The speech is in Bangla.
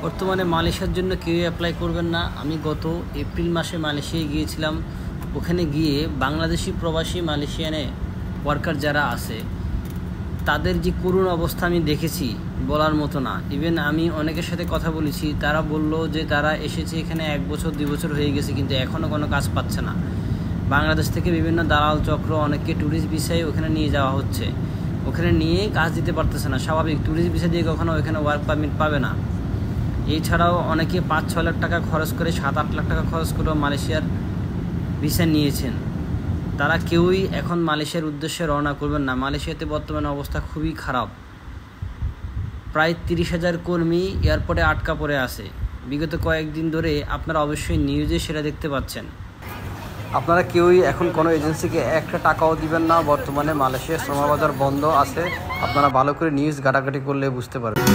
বর্তমানে মালয়েশিয়ার জন্য কেউ অ্যাপ্লাই করবেন না। আমি গত এপ্রিল মাসে মালয়েশিয়ায় গিয়েছিলাম। ওখানে গিয়ে বাংলাদেশি প্রবাসী মালয়েশিয়ানে ওয়ার্কার যারা আছে তাদের যে করুণ অবস্থা আমি দেখেছি বলার মতো না। ইভেন আমি অনেকের সাথে কথা বলেছি, তারা বলল যে তারা এসেছে এখানে 1 বছর 2 বছর হয়ে গেছে, কিন্তু এখনও কোনো কাজ পাচ্ছে না। বাংলাদেশ থেকে বিভিন্ন দালাল চক্র অনেককে ট্যুরিস্ট ভিসায় ওখানে নিয়ে যাওয়া হচ্ছে, ওখানে নিয়ে কাজ দিতে পারতেছে না। স্বাভাবিক, ট্যুরিস্ট ভিসা দিয়ে কখনো ওখানে ওয়ার্ক পারমিট পাবে না। এছাড়াও অনেকে 5-6 লাখ টাকা খরচ করে, 7-8 লাখ টাকা খরচ করেও মালয়েশিয়ার ভিসা নিয়েছেন। তারা কেউই এখন মালয়েশিয়ার উদ্দেশ্যে রওনা করবেন না। মালয়েশিয়াতে বর্তমানে অবস্থা খুবই খারাপ। প্রায় 30,000 কর্মী এয়ারপোর্টে আটকা পড়ে আছে বিগত কয়েকদিন ধরে। আপনারা অবশ্যই নিউজে সেটা দেখতে পাচ্ছেন। আপনারা কেউই এখন কোনো এজেন্সিকে একটা টাকাও দিবেন না। বর্তমানে মালয়েশিয়ার শ্রমবাজার বন্ধ আছে, আপনারা ভালো করে নিউজ ঘাটাঘাটি করলে বুঝতে পারবেন।